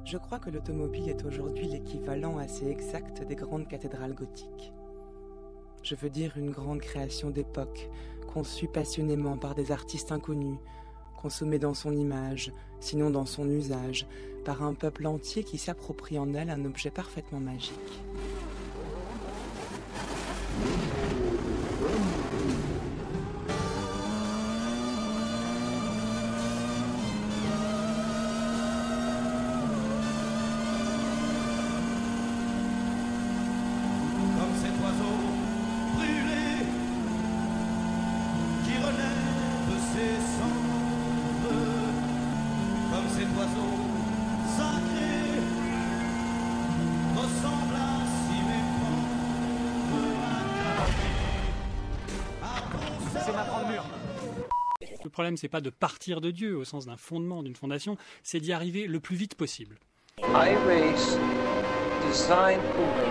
Je crois que l'automobile est aujourd'hui l'équivalent assez exact des grandes cathédrales gothiques. Je veux dire une grande création d'époque, conçue passionnément par des artistes inconnus, consommée dans son image, sinon dans son usage, par un peuple entier qui s'approprie en elle un objet parfaitement magique. Le problème, c'est pas de partir de Dieu au sens d'un fondement, d'une fondation, c'est d'y arriver le plus vite possible. iRace Design Program.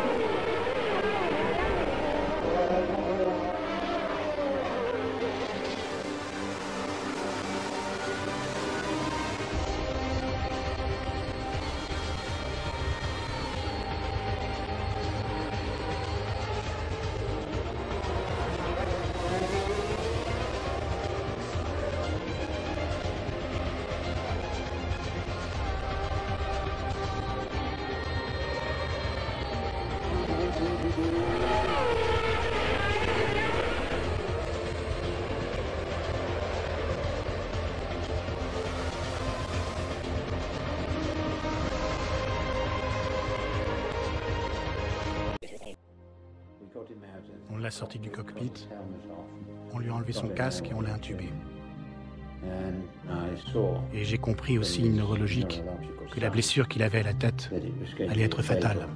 On l'a sorti du cockpit, on lui a enlevé son casque et on l'a intubé. Et j'ai compris aussi neurologique que la blessure qu'il avait à la tête allait être fatale.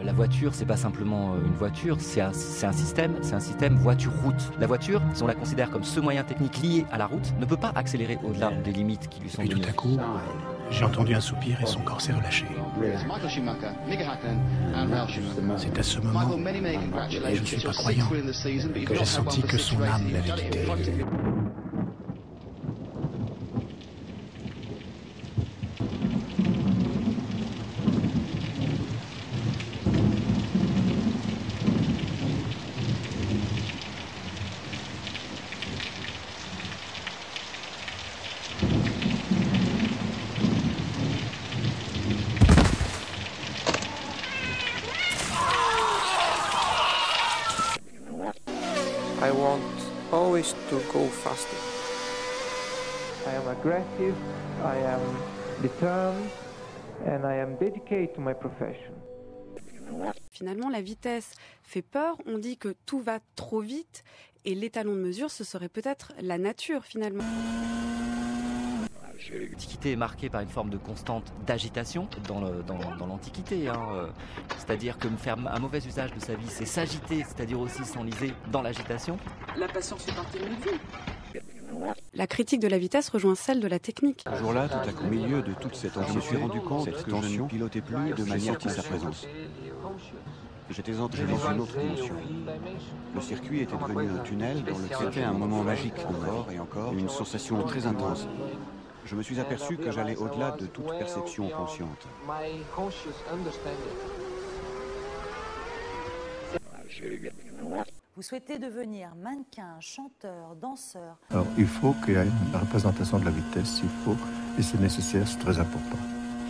La voiture, c'est pas simplement une voiture, c'est un système voiture-route. La voiture, si on la considère comme ce moyen technique lié à la route, ne peut pas accélérer au-delà des limites qui lui sont données. Puis tout à coup, j'ai entendu un soupir et son corps s'est relâché. C'est à ce moment, et je ne suis pas croyant, que j'ai senti que son âme l'avait quitté. I want always to go faster. I am aggressive, I am determined, and I am dedicated to my profession. Finalement, la vitesse fait peur. On dit que tout va trop vite et l'étalon de mesure, ce serait peut-être la nature finalement. L'Antiquité est marquée par une forme de constante d'agitation dans l'Antiquité. C'est-à-dire que faire un mauvais usage de sa vie, c'est s'agiter, c'est-à-dire aussi s'enliser dans l'agitation. La patience fait partie de notre vie. La critique de la vitesse rejoint celle de la technique. Ce jour-là, tout à coup, au milieu de toute cette tension, je me suis rendu compte que je ne pilotais plus de manière qui sa présence. J'étais entré dans une autre dimension. Le circuit était devenu un tunnel dans lequel c'était un moment magique encore et encore, une sensation très intense. Je me suis aperçu que j'allais au-delà de toute perception consciente. Vous souhaitez devenir mannequin, chanteur, danseur. Alors il faut qu'il y ait une représentation de la vitesse, et c'est nécessaire, c'est très important.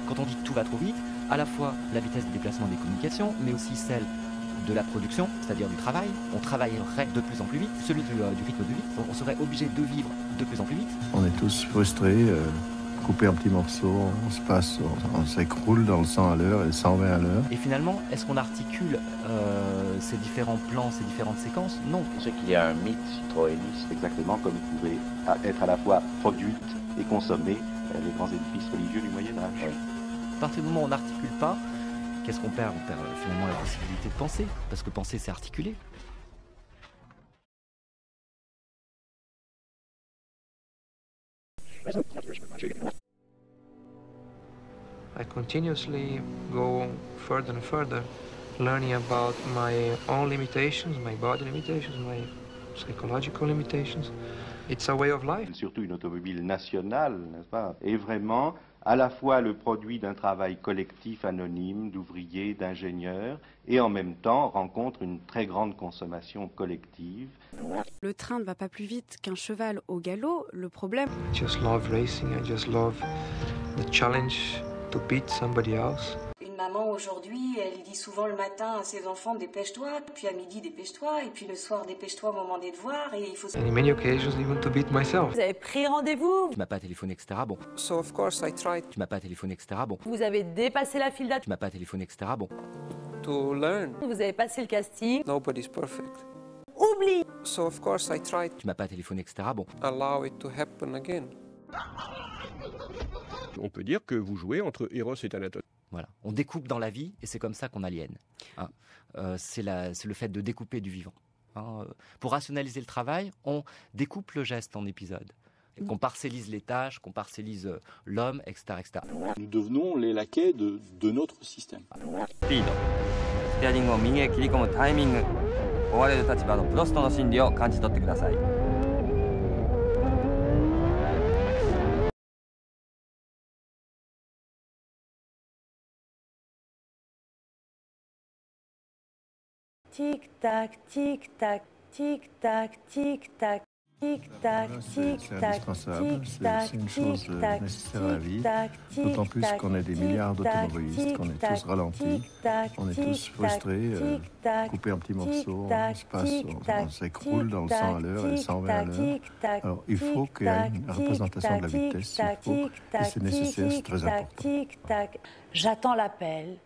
Quand on dit tout va trop vite, à la fois la vitesse de déplacement des communications, mais aussi celle de la production, c'est-à-dire du travail. On travaillerait de plus en plus vite, celui du rythme de vie. On serait obligé de vivre de plus en plus vite. On est tous frustrés, coupés en petits morceaux, on s'écroule dans le 100 à l'heure et le 120 à l'heure. Et finalement, est-ce qu'on articule ces différents plans, ces différentes séquences? Non. Je sais qu'il y a un mythe citroëniste, exactement comme il pouvait être à la fois produite et consommée les grands édifices religieux du Moyen-Âge. Oui. À partir du moment où on n'articule pas, qu'est-ce qu'on perd? On perd finalement la possibilité de penser, parce que penser, c'est articuler. I continuously go further and further, learning about my own limitations, my body limitations, my psychological limitations. It's a way of life. Surtout une automobile nationale, n'est-ce pas, est vraiment à la fois le produit d'un travail collectif anonyme d'ouvriers, d'ingénieurs, et en même temps rencontre une très grande consommation collective. Le train ne va pas plus vite qu'un cheval au galop. Le problème... I just love racing, I just love the challenge to beat somebody else. Une maman aujourd'hui, elle dit souvent le matin à ses enfants dépêche-toi, puis à midi dépêche-toi, et puis le soir dépêche-toi au moment des devoirs, et il faut... And in many occasions even to beat myself. Vous avez pris rendez-vous. Tu m'as pas téléphoné, etc. Bon. So of course I tried Tu m'as pas téléphoné, etc. Bon. Vous avez dépassé la file d'attente. Tu m'as pas téléphoné, etc. Bon. to learn. Vous avez passé le casting. Nobody's perfect. Oublie. So of course I tried. Tu m'as pas téléphoné, etc. Bon. Allow it to happen again. On peut dire que vous jouez entre Eros et Thanatos. Voilà. On découpe dans la vie et c'est comme ça qu'on aliène. Hein. C'est le fait de découper du vivant. Hein. Pour rationaliser le travail, on découpe le geste en épisodes. Qu'on parcellise les tâches, qu'on parcellise l'homme, etc., etc. Nous devenons les laquais de notre système. Speed. ステアリングを右へ切り込むタイミング。追われる立場のプロストの心理を感じ取ってください。Tic-tac, tic-tac, tic-tac, tic-tac. Tic-tac, tic-tac, tic-tac, c'est une chose nécessaire à la vie, d'autant plus qu'on est des milliards d'automobilistes, qu'on est tous ralentis, on est tous frustrés, coupés en petits morceaux, on s'écroule dans le 100 à l'heure et 120 à l'heure. Alors il faut qu'il y ait une représentation de la vitesse, il faut, et c'est nécessaire, c'est très important. J'attends l'appel.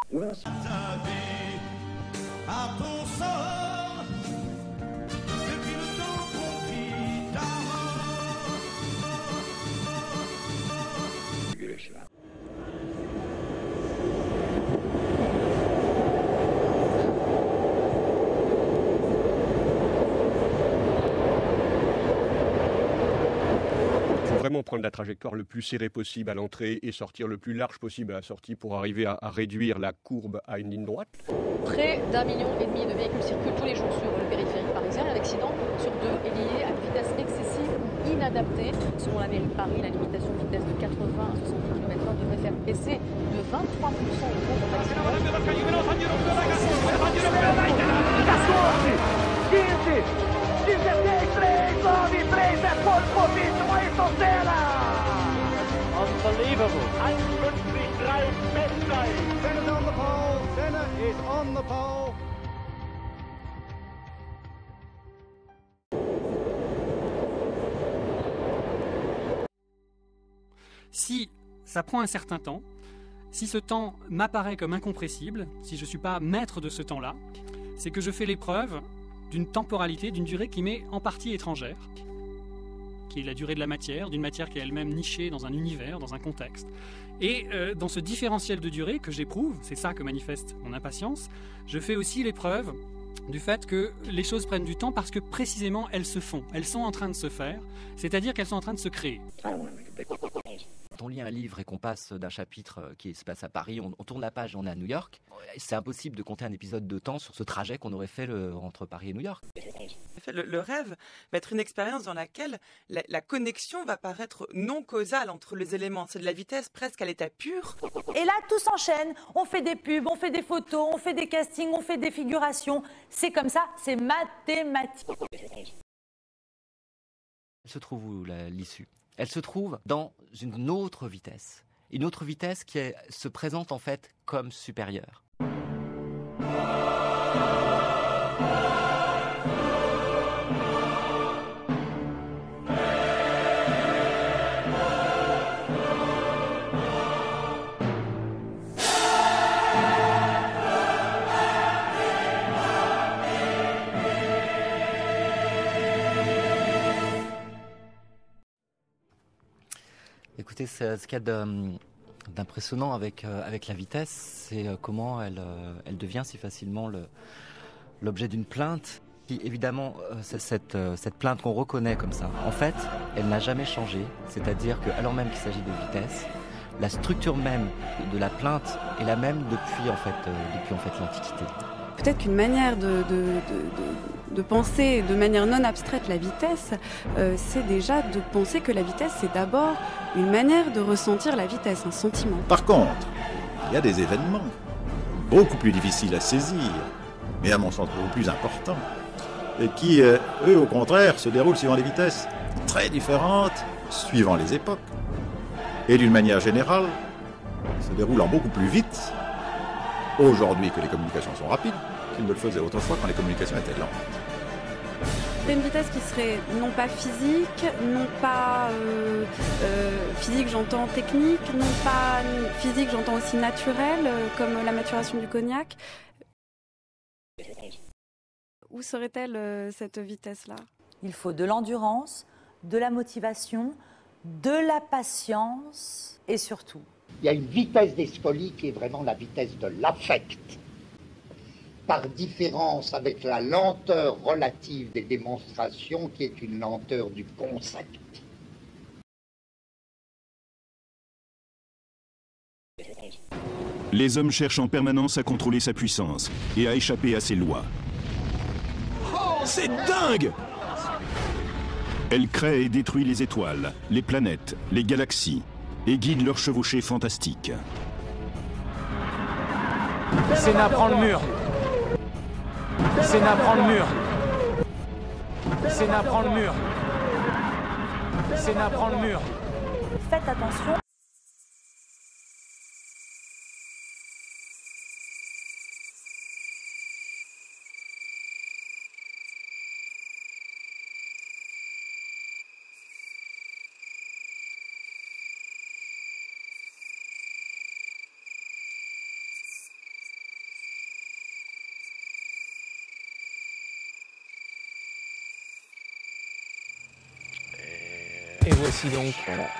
Ta vie à ton sort depuis le temps qu'on vit Vraiment prendre la trajectoire le plus serrée possible à l'entrée et sortir le plus large possible à la sortie pour arriver à réduire la courbe à une ligne droite. Près d'1,5 million de véhicules circulent tous les jours sur le périphérique parisien. L'accident sur deux est lié à une vitesse excessive ou inadaptée. Selon la mairie de Paris, la limitation de vitesse de 80 à 70 km/h devrait faire baisser de 23% le nombre Unbelievable. 1,3 Bestzeit. Senna's on the pole. Senna is on the pole. Si ça prend un certain temps, si ce temps m'apparaît comme incompressible, si je ne suis pas maître de ce temps-là, c'est que je fais l'épreuve d'une temporalité, d'une durée qui m'est en partie étrangère, qui est la durée de la matière, d'une matière qui est elle-même nichée dans un univers, dans un contexte. Et dans ce différentiel de durée que j'éprouve, c'est ça que manifeste mon impatience, je fais aussi l'épreuve du fait que les choses prennent du temps parce que précisément elles se font, elles sont en train de se faire, c'est-à-dire qu'elles sont en train de se créer. Quand on lit un livre et qu'on passe d'un chapitre qui se passe à Paris, on tourne la page et on est à New York, c'est impossible de compter un épisode de temps sur ce trajet qu'on aurait fait entre Paris et New York. Le rêve va être une expérience dans laquelle la connexion va paraître non causale entre les éléments. C'est de la vitesse presque à l'état pur. Et là, tout s'enchaîne. On fait des pubs, on fait des photos, on fait des castings, on fait des figurations. C'est comme ça, c'est mathématique. Elle se trouve où l'issue ? Elle se trouve dans une autre vitesse qui se présente en fait comme supérieure. Écoutez, ce qu'il y a d'impressionnant avec la vitesse, c'est comment elle devient si facilement l'objet d'une plainte. Qui, évidemment, cette plainte qu'on reconnaît comme ça, en fait, elle n'a jamais changé. C'est-à-dire qu'alors même qu'il s'agit de vitesse, La structure même de la plainte est la même depuis l'Antiquité. Peut-être qu'une manière de penser de manière non abstraite la vitesse, c'est déjà de penser que la vitesse, c'est d'abord une manière de ressentir la vitesse, un sentiment. Par contre, il y a des événements beaucoup plus difficiles à saisir, mais à mon sens beaucoup plus importants, et qui, eux, au contraire, se déroulent suivant des vitesses très différentes, suivant les époques, et d'une manière générale, se déroulant beaucoup plus vite, aujourd'hui que les communications sont rapides, qu'ils ne le faisaient autrefois quand les communications étaient lentes. C'est une vitesse qui serait non pas physique, non pas physique, j'entends technique, non pas physique, j'entends aussi naturelle, comme la maturation du cognac. Où serait-elle cette vitesse-là? Il faut de l'endurance, de la motivation, de la patience et surtout. Il y a une vitesse d'Escoli qui est vraiment la vitesse de l'affect, par différence avec la lenteur relative des démonstrations qui est une lenteur du concept. Les hommes cherchent en permanence à contrôler sa puissance et à échapper à ses lois. Oh, c'est dingue! Elle crée et détruit les étoiles, les planètes, les galaxies et guide leurs chevauchées fantastiques. Senna prend le mur. Senna prend le mur. Senna prend le mur. Senna prend le mur. Faites attention. Et voici donc.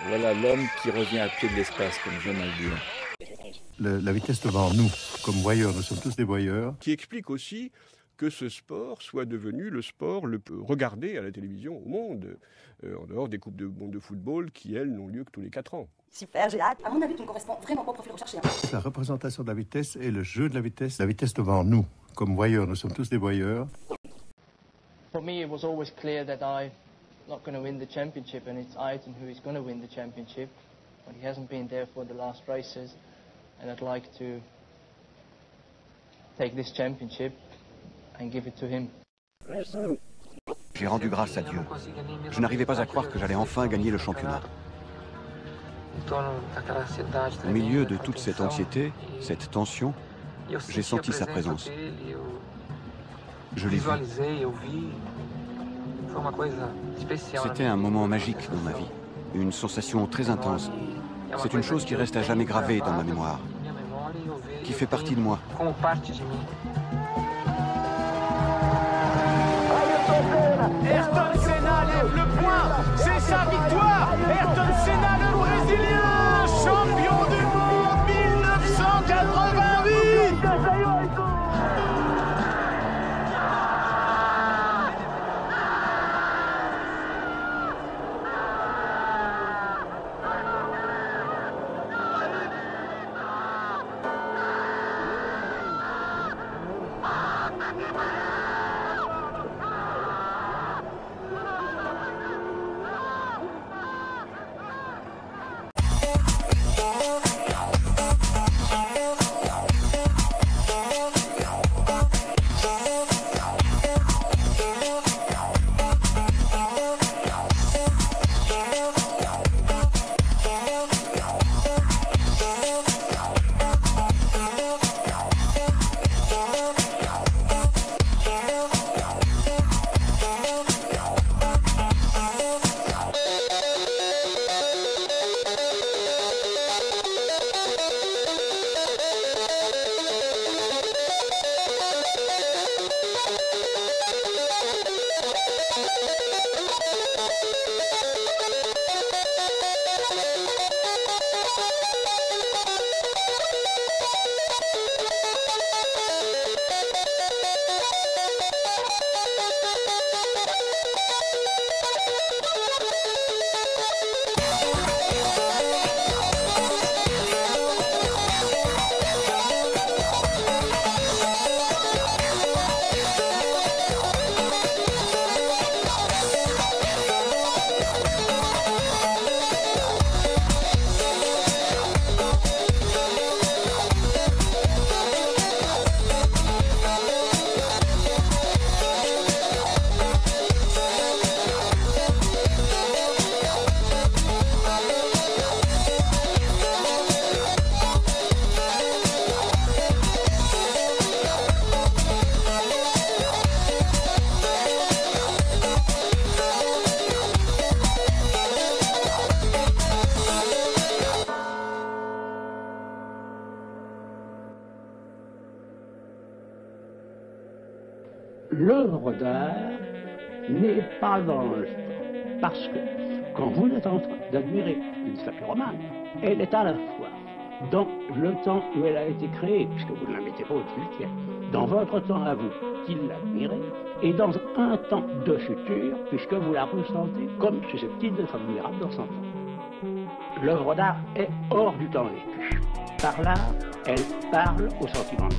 Voilà l'homme qui revient à pied de l'espace, comme j'aime à le dire. La vitesse devant nous, comme voyeurs, nous sommes tous des voyeurs. Qui explique aussi que ce sport soit devenu le sport le plus regardé à la télévision au monde, en dehors des coupes de monde de football qui, elles, n'ont lieu que tous les 4 ans. Super, j'ai hâte. À mon avis, tu ne corresponds vraiment pas au profil recherché. La représentation de la vitesse et le jeu de la vitesse devant nous, comme voyeurs, nous sommes tous des voyeurs. For me, it was always clear that I'm not going to win the championship, and it's Ayrton who is going to win the championship. But he hasn't been there for the last races, and I'd like to take this championship and give it to him. J'ai rendu grâce à Dieu. Je n'arrivais pas à croire que j'allais enfin gagner le championnat. Au milieu de toute cette anxiété, cette tension, j'ai senti sa présence. Je l'ai vu. C'était un moment magique dans ma vie, une sensation très intense. C'est une chose qui reste à jamais gravée dans ma mémoire, qui fait partie de moi. Ayrton Senna lève le point, c'est sa victoire. Ayrton Senna, le Brésilien, champion du monde 1988. l'œuvre d'art n'est pas dans le temps. Parce que quand vous êtes en train d'admirer une statue romane, elle est à la fois dans le temps où elle a été créée, puisque vous ne la mettez pas au-dessus du tien, dans votre temps à vous, qui l'admirez, et dans un temps de futur, puisque vous la ressentez comme susceptible d'être admirable dans 100 ans. L'œuvre d'art est hors du temps vécu. Par l'art, elle parle au sentiment.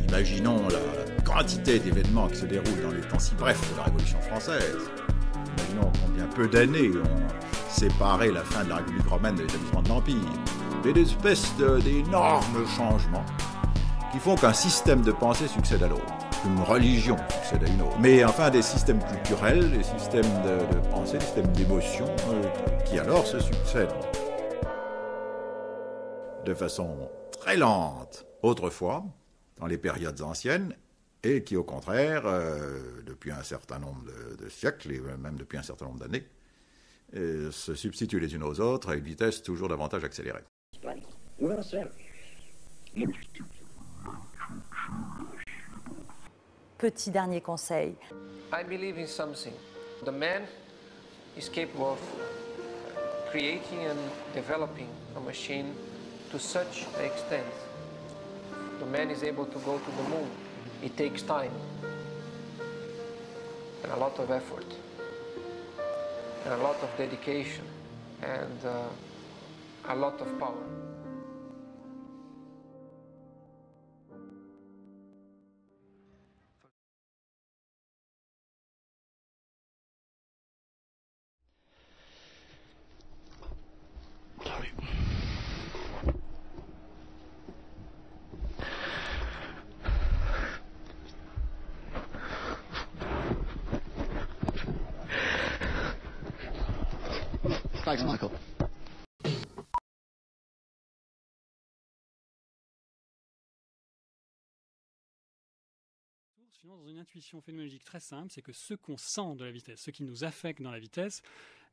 Imaginons la quantité d'événements qui se déroulent dans les temps si brefs de la Révolution française. Imaginons combien peu d'années ont séparé la fin de la République romaine de l'établissement de l'Empire. Et des espèces d'énormes changements qui font qu'un système de pensée succède à l'autre, qu'une religion succède à une autre. Mais enfin des systèmes culturels, des systèmes de pensée, des systèmes d'émotion qui alors se succèdent. De façon très lente, autrefois, dans les périodes anciennes, et qui, au contraire, depuis un certain nombre de siècles, et même depuis un certain nombre d'années, se substituent les unes aux autres à une vitesse toujours davantage accélérée. Petit dernier conseil. I believe in something. The man is capable of creating and developing a machine to such an extent. The man is able to go to the moon. It takes time and a lot of effort and a lot of dedication and a lot of power. Thanks, Michael. Dans une intuition phénoménologique très simple, c'est que ce qu'on sent de la vitesse, ce qui nous affecte dans la vitesse,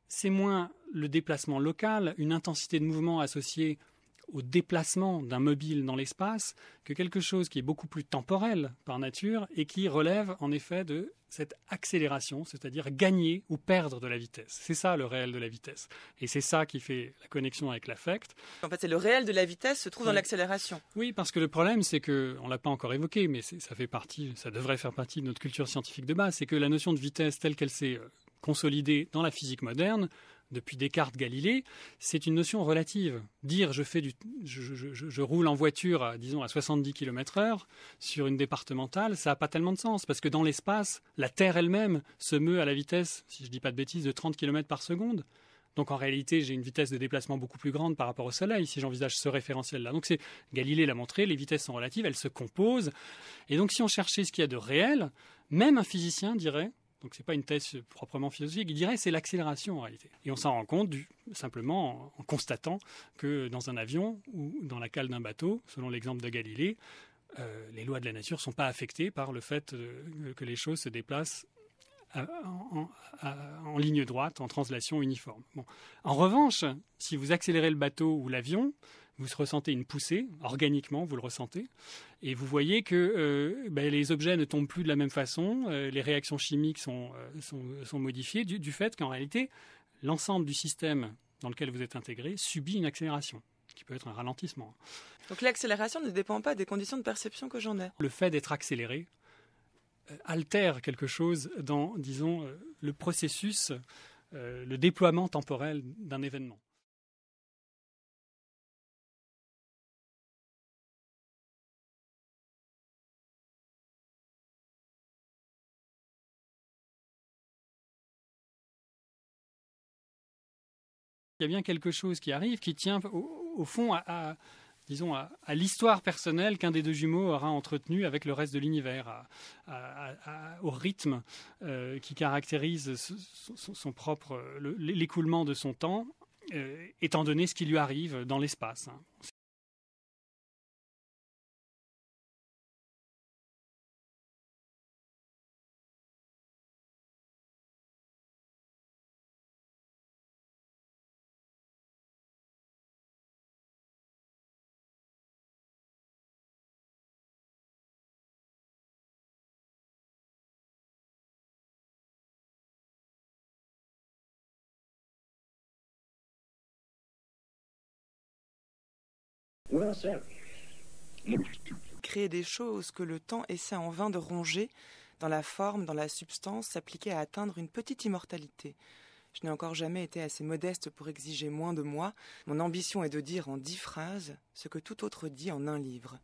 c'est moins le déplacement local, une intensité de mouvement associée au déplacement d'un mobile dans l'espace, que quelque chose qui est beaucoup plus temporel par nature et qui relève en effet de cette accélération, c'est-à-dire gagner ou perdre de la vitesse. C'est ça le réel de la vitesse. Et c'est ça qui fait la connexion avec l'affect. En fait, c'est le réel de la vitesse se trouve dans l'accélération. Oui, parce que le problème, c'est que, on l'a pas encore évoqué, mais ça devrait faire partie de notre culture scientifique de base, c'est que la notion de vitesse telle qu'elle s'est consolidée dans la physique moderne, depuis Descartes, Galilée, c'est une notion relative. Dire je roule en voiture, disons, à 70 km/h sur une départementale, ça n'a pas tellement de sens, parce que dans l'espace, la Terre elle-même se meut à la vitesse, si je ne dis pas de bêtises, de 30 km par seconde. Donc en réalité, j'ai une vitesse de déplacement beaucoup plus grande par rapport au Soleil, si j'envisage ce référentiel-là. Donc Galilée l'a montré, les vitesses sont relatives, elles se composent. Et donc si on cherchait ce qu'il y a de réel, même un physicien dirait, donc ce n'est pas une thèse proprement philosophique, il dirait c'est l'accélération en réalité. Et on s'en rend compte simplement en constatant que dans un avion ou dans la cale d'un bateau, selon l'exemple de Galilée, les lois de la nature ne sont pas affectées par le fait que les choses se déplacent en ligne droite, en translation uniforme. Bon. En revanche, si vous accélérez le bateau ou l'avion, vous ressentez une poussée, organiquement vous le ressentez, et vous voyez que les objets ne tombent plus de la même façon, les réactions chimiques sont modifiées du fait qu'en réalité, l'ensemble du système dans lequel vous êtes intégré subit une accélération, qui peut être un ralentissement. Donc l'accélération ne dépend pas des conditions de perception que j'en ai. Le fait d'être accéléré altère quelque chose dans, disons, le processus, le déploiement temporel d'un événement. Il y a bien quelque chose qui arrive, qui tient au fond à l'histoire personnelle qu'un des deux jumeaux aura entretenue avec le reste de l'univers, au rythme qui caractérise son propre l'écoulement de son temps, étant donné ce qui lui arrive dans l'espace. Créer des choses que le temps essaie en vain de ronger, dans la forme, dans la substance, s'appliquer à atteindre une petite immortalité. Je n'ai encore jamais été assez modeste pour exiger moins de moi. Mon ambition est de dire en 10 phrases ce que tout autre dit en un livre.